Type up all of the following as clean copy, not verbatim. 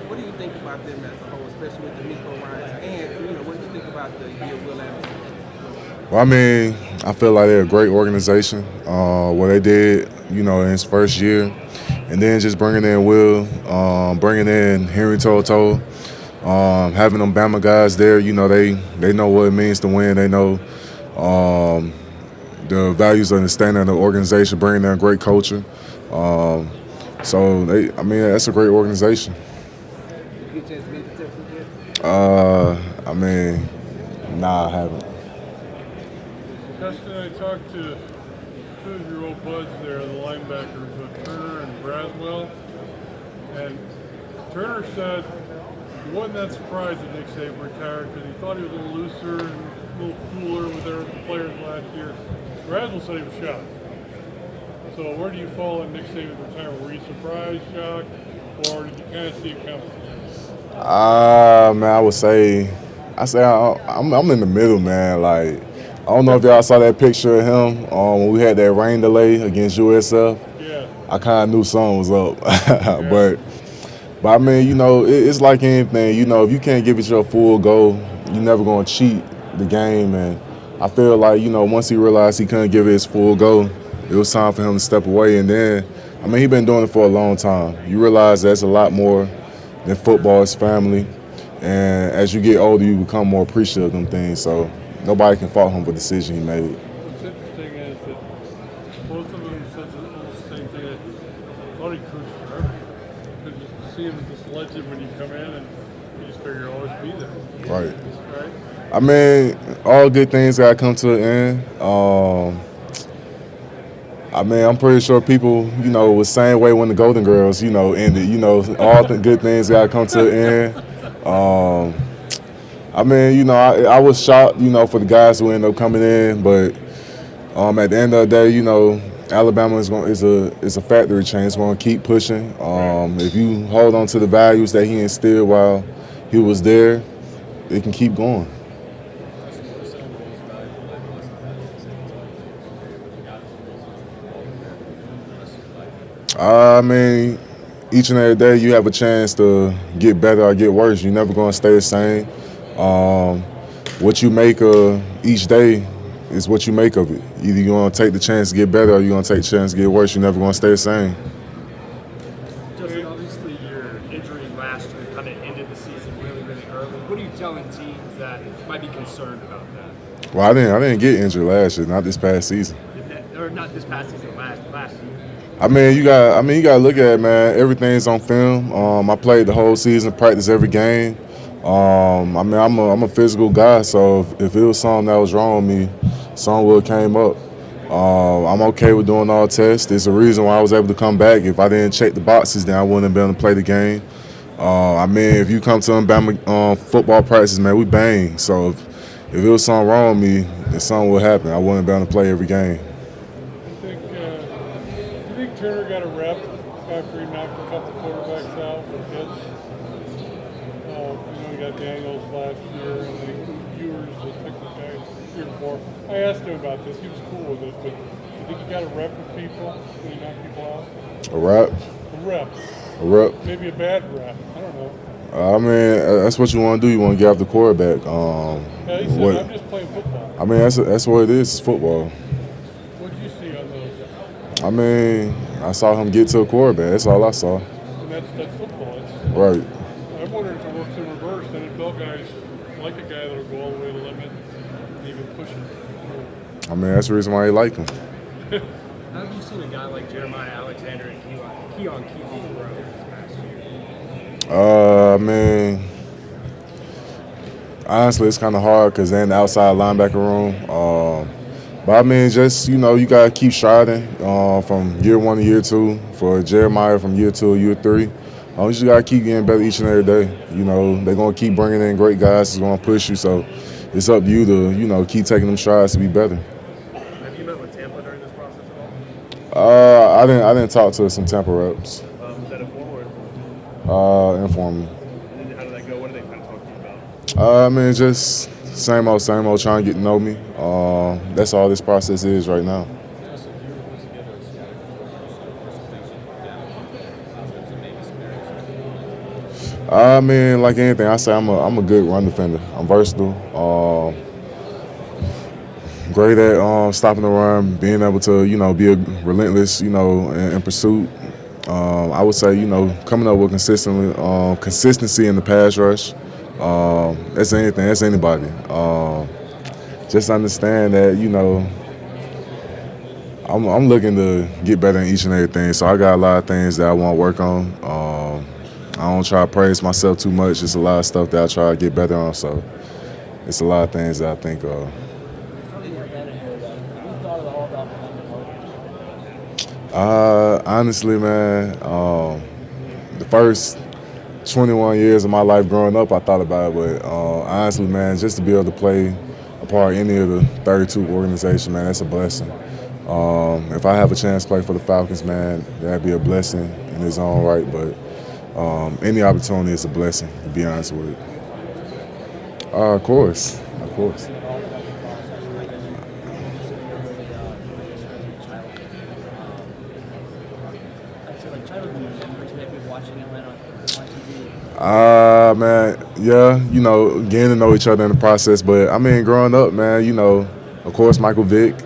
What do you think about them as a whole, especially with the Nico Ryans? And what do you think about the year Will Anderson? Well, I mean, I feel like they're a great organization. What they did, in his first year, and then just bringing in Will, bringing in Henry Toto, having them Bama guys there. They know what it means to win. They know the values and the standard of the organization, bringing in a great culture. That's a great organization. Did you get a chance to meet the Texans yet? Nah, I haven't. Justin, I talked to two of your old buds there, the linebackers, Turner and Braswell, and Turner said he wasn't that surprised that Nick Saban retired because he thought he was a little looser and a little cooler with their players last year. Braswell said he was shocked. So where do you fall in Nick Saban's retirement? Were you surprised, shocked, or did you kind of see it coming? I would say, I'm in the middle, man. Like, I don't know if y'all saw that picture of him when we had that rain delay against USF. Yeah. I kind of knew something was up. but I mean, it's like anything. If you can't give it your full go, you're never going to cheat the game. And I feel like, once he realized he couldn't give it his full go, it was time for him to step away. And then, he's been doing it for a long time. You realize that's a lot more than football. It's family. And as you get older, you become more appreciative of them things. So nobody can fault him for the decision he made. What's interesting is that both of them said almost the same thing. I thought he coached forever. Because you see him as this legend when you come in, and you just figure he'll always be there. Right. Right? All good things got to come to an end. I'm pretty sure people, was the same way when the Golden Girls, ended. All the good things got to come to an end. I was shocked, for the guys who ended up coming in, but at the end of the day, Alabama is a factory chain. It's going to keep pushing. If you hold on to the values that he instilled while he was there, it can keep going. Each and every day you have a chance to get better or get worse. You're never going to stay the same. What you make of each day is what you make of it. Either you're going to take the chance to get better or you're going to take the chance to get worse. You're never going to stay the same. Justin, obviously your injury last year kind of ended the season really, really early. What are you telling teams that might be concerned about that? Well, I didn't get injured last year, not this past season. Or not this past season, last year. You got to look at it, man. Everything's on film. I played the whole season, practiced every game. I'm a physical guy, so if it was something that was wrong with me, something would have came up. I'm okay with doing all tests. There's a reason why I was able to come back. If I didn't check the boxes, then I wouldn't have been able to play the game. If you come to Alabama football practice, man, we bang. So if it was something wrong with me, then something would happen. I wouldn't have been able to play every game. Do you think Turner got a rep after he knocked a couple quarterbacks out with hits? You got Daniels last year, and the Ewers, the Texas guy, year before. I asked him about this. He was cool with it, but do you think he got a rep with people when he knocked people out? A rep? A rep. A rep? Maybe a bad rep. I don't know. That's what you want to do. You want to get after the quarterback. He said, I'm just playing football. That's what it is. It's football. What did you see on those? I saw him get to a quarterback. That's all I saw. And that's football. Right. I wonder if it works in reverse. NFL guys like a guy that'll go all the way to the limit and even push it. That's the reason why they like him. How have you seen a guy like Jeremiah Alexander and Keon Keeley grow this past year? Honestly, it's kind of hard because they're in the outside linebacker room. You got to keep striving from year 1 to year 2. For Jeremiah, from year 2 to year 3. You just got to keep getting better each and every day. They're going to keep bringing in great guys. It's going to push you. So it's up to you to, keep taking them strides to be better. Have you met with Tampa during this process at all? I didn't talk to some Tampa reps. Was that informal or informal? Informal. And then how did that go? What did they kind of talk to you about? Just same old, trying to get to know me. That's all this process is right now. Justin, I mean, like anything, I say I'm a good run defender. I'm versatile. Great at stopping the run, being able to be a relentless in pursuit. I would say coming up with consistency in the pass rush. That's anything. That's anybody. Just understand that I'm looking to get better in each and everything. So I got a lot of things that I want to work on. I don't try to praise myself too much. It's a lot of stuff that I try to get better on. So it's a lot of things that I think of. Honestly, man, the first 21 years of my life growing up, I thought about it. But honestly, man, just to be able to play a part in any of the 32 organizations, man, that's a blessing. If I have a chance to play for the Falcons, man, that'd be a blessing in its own right. But any opportunity is a blessing, to be honest with you. Of course, of course. Man, yeah, getting to know each other in the process. But I mean, growing up, man, of course, Michael Vick,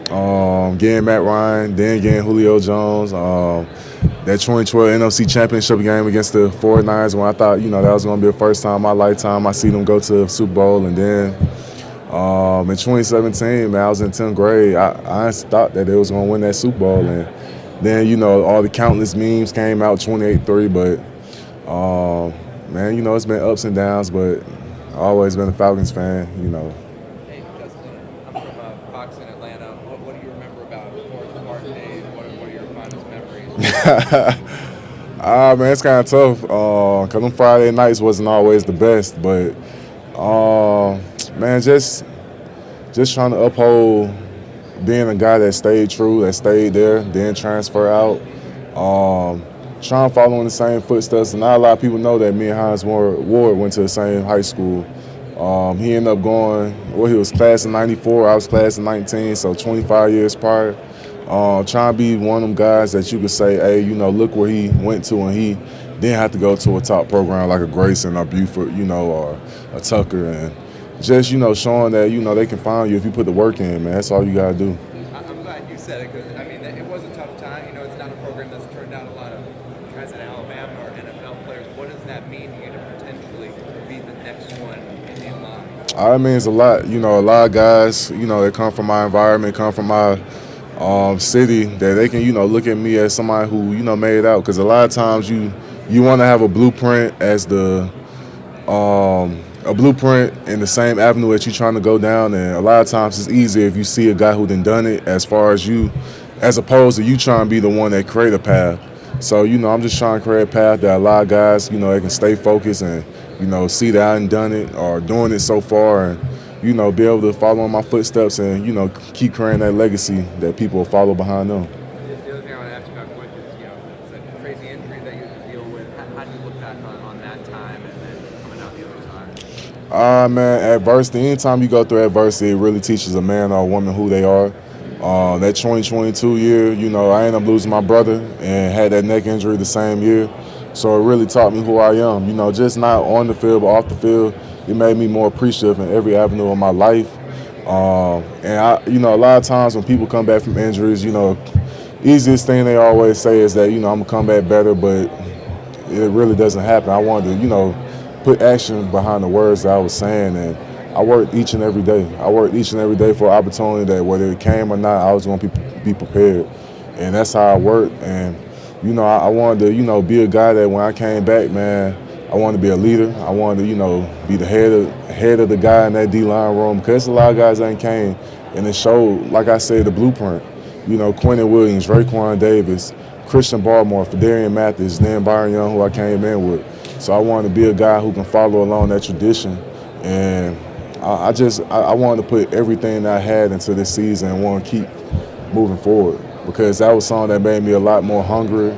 getting Matt Ryan, then getting Julio Jones, that 2012 NFC Championship game against the 49ers when I thought, that was going to be the first time in my lifetime I see them go to the Super Bowl. And then in 2017, man, I was in 10th grade. I honestly thought that they was going to win that Super Bowl. And then, all the countless memes came out 28-3, but man, it's been ups and downs, but I've always been a Falcons fan, Hey, Justin, I'm from Fox in Atlanta. What do you remember about Forest Park days? What are your fondest memories? Man, it's kind of tough because them Friday nights wasn't always the best, but man, just trying to uphold being a guy that stayed true, that stayed there, then transfer out. Trying to follow in the same footsteps, and not a lot of people know that me and Hines Ward went to the same high school. He ended up going, he was class in 94, I was class in 19, so 25 years prior. Trying to be one of them guys that you could say, hey, look where he went to, and he didn't have to go to a top program like a Grayson or Buford, or a Tucker, and just, showing that, they can find you if you put the work in, man. That's all you got to do. I'm glad you said it because, I mean, it was a tough time. It's not a program that's turned out a lot of guys in Alabama or NFL players. What does that mean to you to potentially be the next one in line? It means a lot. A lot of guys, that come from my environment, come from my city, that they can, look at me as somebody who, made it out. Because a lot of times you want to have a blueprint as a blueprint in the same avenue that you're trying to go down. And a lot of times it's easier if you see a guy who done it as far as you, as opposed to you trying to be the one that create a path. So, I'm just trying to create a path that a lot of guys, they can stay focused and, see that I done it or doing it so far and, be able to follow in my footsteps and, keep creating that legacy that people will follow behind them. The other thing I want to ask you about quick is, it's a crazy injury that you had to deal with. How do you look back on that time and then coming out the other side? Man, adversity, anytime you go through adversity, it really teaches a man or a woman who they are. That 2022 year, I ended up losing my brother and had that neck injury the same year. So it really taught me who I am, just not on the field, but off the field. It made me more appreciative in every avenue of my life. And a lot of times when people come back from injuries, easiest thing they always say is that, I'm going to come back better, but it really doesn't happen. I wanted to, put action behind the words that I was saying, and I worked each and every day. I worked each and every day for an opportunity that whether it came or not, I was going to be prepared. And that's how I worked. And, I wanted to, be a guy that when I came back, man, I wanted to be a leader. I wanted to, be the head of the guy in that D-line room because a lot of guys ain't came, and it showed, like I said, the blueprint. Quentin Williams, Raekwon Davis, Christian Barmore, Fadarian Mathis, then Byron Young, who I came in with. So I wanted to be a guy who can follow along that tradition. And I wanted to put everything that I had into this season and want to keep moving forward because that was something that made me a lot more hungry.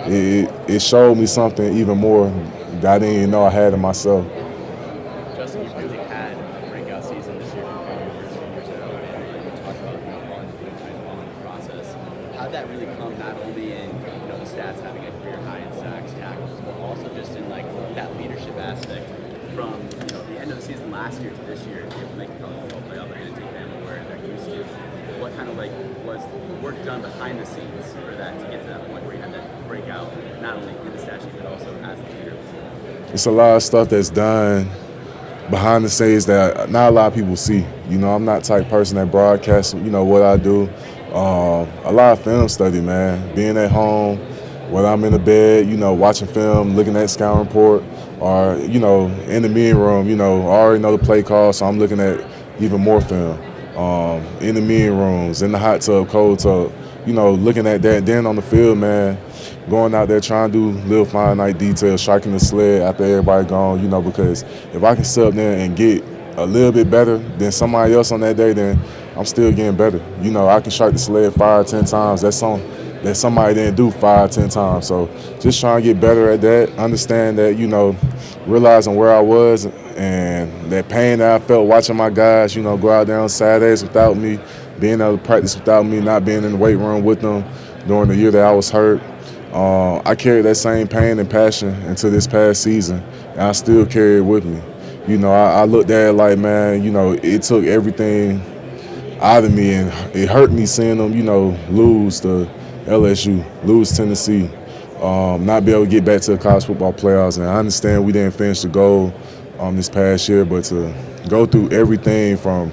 It showed me something even more that I didn't even know I had in myself. Justin, you really had a breakout season this year compared to your first few years at Alabama. You talked about how long it's been kind of long process. How how'd that really come not only in the stats having a career high in sacks, tackles, but also just in like that leadership aspect from the end of the season last year to this year, to be able to make a college football playoff, they're going to take Bama where they're used to. What kind of like was work done behind the scenes for that to get to that point where you had that breakout, not only in the stat sheet but also as the leader? It's a lot of stuff that's done behind the scenes that not a lot of people see. I'm not the type of person that broadcasts, what I do. A lot of film study, man. Being at home, whether I'm in the bed, watching film, looking at scouting report, or, in the meeting room, I already know the play call, so I'm looking at even more film. In the meeting rooms, in the hot tub, cold tub, looking at that. Then on the field, man, going out there trying to do little finite details, striking the sled after everybody gone, because if I can sit up there and get a little bit better than somebody else on that day, then I'm still getting better. I can strike the sled 5 or 10 times. That's something that somebody didn't do 5 or 10 times. So just trying to get better at that, understand that, realizing where I was and that pain that I felt watching my guys, go out there on Saturdays without me, being able to practice without me, not being in the weight room with them during the year that I was hurt. I carried that same pain and passion into this past season, and I still carry it with me. I looked at it like, man, it took everything out of me, and it hurt me seeing them, lose to LSU, lose Tennessee, not be able to get back to the college football playoffs. And I understand we didn't finish the goal this past year, but to go through everything from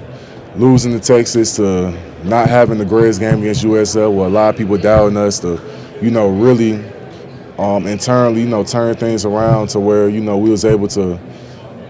losing to Texas to not having the greatest game against USL, where a lot of people doubting us, to really internally, turn things around to where, we was able to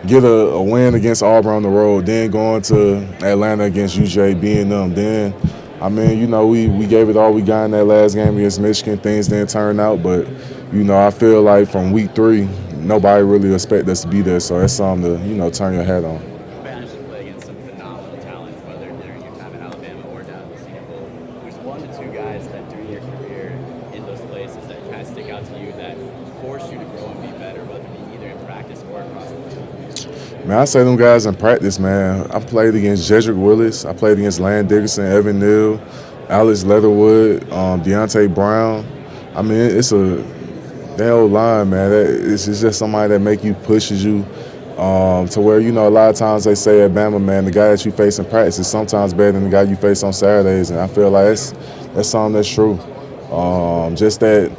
get a win against Auburn on the road, then going to Atlanta against UJ, being them. Then, we gave it all we got in that last game against Michigan. Things didn't turn out, but, I feel like from week 3, nobody really expected us to be there. So that's something to, turn your hat on. Managed to play against some phenomenal talent, whether during your time at Alabama or down at the Senior Bowl. Who's 1 to 2 guys that during your career in those places that kind of stick out to you that force you to grow and be better, whether it be either in practice or across the field? Man, I say them guys in practice, man. I played against Jedrick Willis. I played against Landon Dickerson, Evan Neal, Alex Leatherwood, Deontay Brown. I mean, it's that whole line, man. It's just somebody that make you, pushes you to where, a lot of times they say at Bama, man, the guy that you face in practice is sometimes better than the guy you face on Saturdays. And I feel like that's something that's true. Just that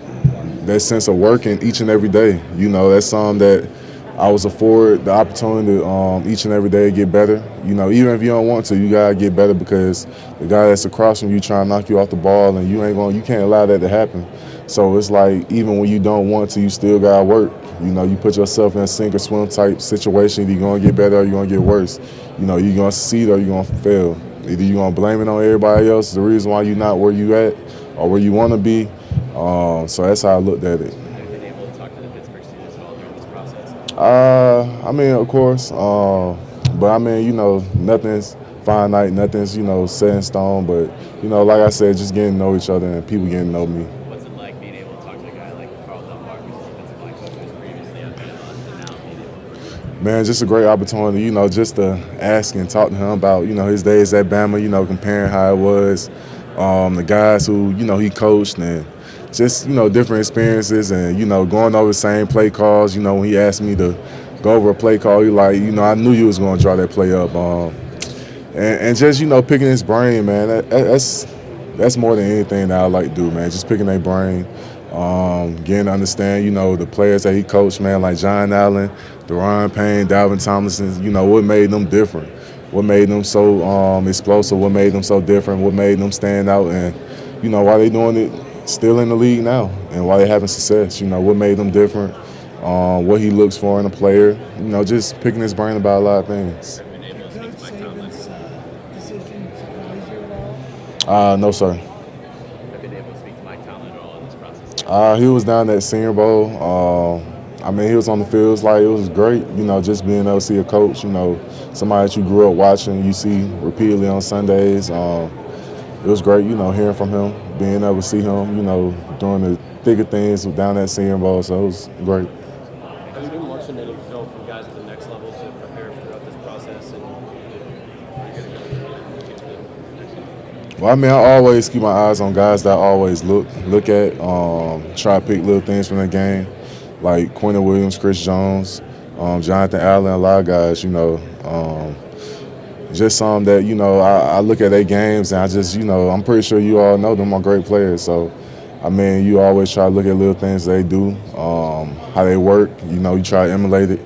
sense of working each and every day. That's something that I was afforded the opportunity to each and every day get better. Even if you don't want to, you gotta get better, because the guy that's across from you trying to knock you off the ball, and you can't allow that to happen. So it's like, even when you don't want to, you still gotta work. You put yourself in a sink or swim type situation. Either you're gonna get better or you're gonna get worse. You're gonna succeed or you're gonna fail. Either you're gonna blame it on everybody else, the reason why you're not where you at or where you want to be. So that's how I looked at it. Have you been able to talk to the Pittsburgh Steelers at all during this process? Of course. But nothing's finite, nothing's, set in stone. But, like I said, just getting to know each other and people getting to know me. What's it like being able to talk to a guy like Dunbar, who's the defensive line coach, who's previously at Tampa, and now being able to work with him? Man, just a great opportunity, just to ask and talk to him about, his days at Bama, comparing how it was, the guys who, he coached, and just, different experiences, and, going over the same play calls. When he asked me to go over a play call, he like, I knew you was going to draw that play up. And just, picking his brain, man, that's more than anything that I like to do, man, just picking their brain, getting to understand, the players that he coached, man, like John Allen, Deron Payne, Dalvin Tomlinson, what made them different, what made them so explosive, what made them so different, what made them stand out, and, why they doing it still in the league now, and why they having success, what made them different, what he looks for in a player, just picking his brain about a lot of things. Have you been able to speak to Mike Tomlin? Decision surprise you at all? No, sir. Have you been able to speak to Mike Tomlin at all in this process? He was down at Senior Bowl. He was on the field. It was great, just being able to see a coach, somebody that you grew up watching, you see repeatedly on Sundays. It was great, hearing from him, being able to see him, doing the thicker things down at Senior Bowl. So it was great. Have you been watching any film from guys at the next level to prepare throughout this process, and are you going to get to the next level? Well, I mean, I always keep my eyes on guys that I always look at, try to pick little things from the game, like Quentin Williams, Chris Jones, Jonathan Allen, a lot of guys, just some that, I look at their games and I just, I'm pretty sure you all know them are great players. So, I mean, you always try to look at little things they do, how they work, you try to emulate it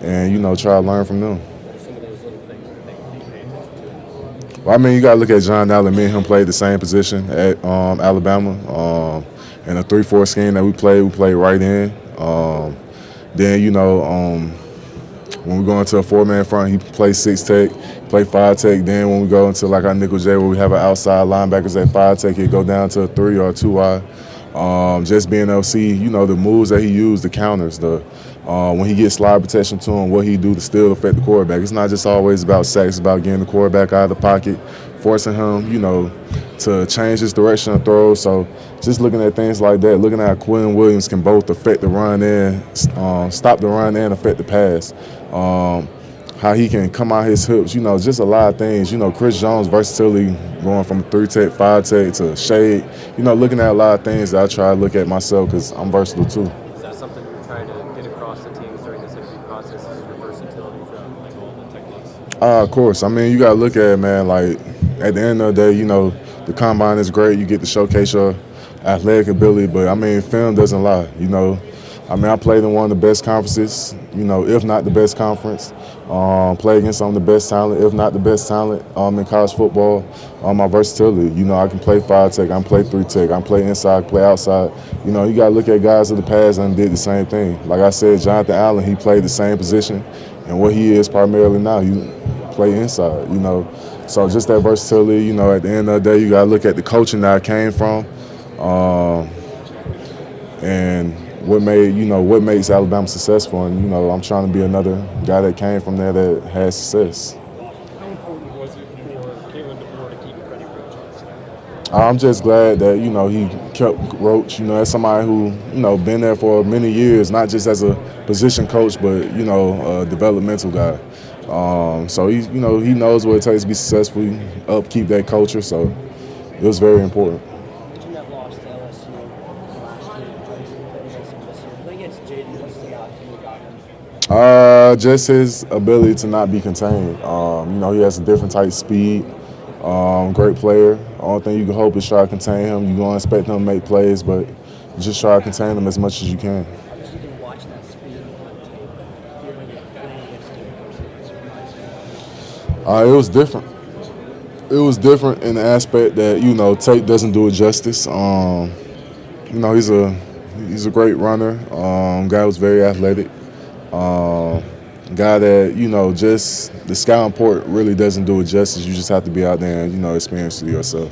and, try to learn from them. Some of those little things I think you pay attention to. Well, I mean, you got to look at John Allen. Me and him played the same position at Alabama. In a 3-4 scheme that we played right in. Then, when we go into a 4-man front, he plays 6-tech, play 5-tech. Then when we go into like our nickel J, where we have an outside linebackers at 5-tech, he'll go down to a 3 or a 2-wide. Just being able to see, the moves that he used, the counters, when he gets slide protection to him, what he do to still affect the quarterback. It's not just always about sacks, it's about getting the quarterback out of the pocket, forcing him, to change his direction of throws. So just looking at things like that, looking at how Quinn Williams can both affect the run and stop the run and affect the pass. How he can come out his hips, just a lot of things. Chris Jones' versatility going from 3-tech, 5-tech to shade, looking at a lot of things that I try to look at myself because I'm versatile too. Is that something you're trying to get across the teams during this interview process, is your versatility throughout like all the techniques? Of course. I mean, you got to look at it, man, like at the end of the day, the combine is great. You get to showcase your athletic ability, but I mean, film doesn't lie, I mean, I played in one of the best conferences, if not the best conference. Play against some of the best talent, if not the best talent in college football. My versatility, I can play 5-tech, I can play 3-tech, I can play inside, I can play outside. You got to look at guys of the past and did the same thing. Like I said, Jonathan Allen, he played the same position, and what he is primarily now, he play inside, So just that versatility, at the end of the day, you got to look at the coaching that I came from, and what makes Alabama successful. And, I'm trying to be another guy that came from there that had success. How important was it for Kalen DeBoer to keep Freddie Roach on staff? I'm just glad that, he kept Roach, as somebody who, been there for many years, not just as a position coach, but, a developmental guy. So he knows what it takes to be successful, upkeep that culture. So it was very important. Team that lost to LSU last year, what against Jaden, what's the thing that got him? Just his ability to not be contained. He has a different type of speed. Great player. Only thing you can hope is try to contain him. You're going to expect him to make plays, but just try to contain him as much as you can. Obviously, you can watch that speed on tape, but feeling it playing against him, was it surprising? It was different. It was different in the aspect that, tape doesn't do it justice. He's a great runner. Guy was very athletic. Guy that, just the scouting report really doesn't do it justice. You just have to be out there and, experience it yourself.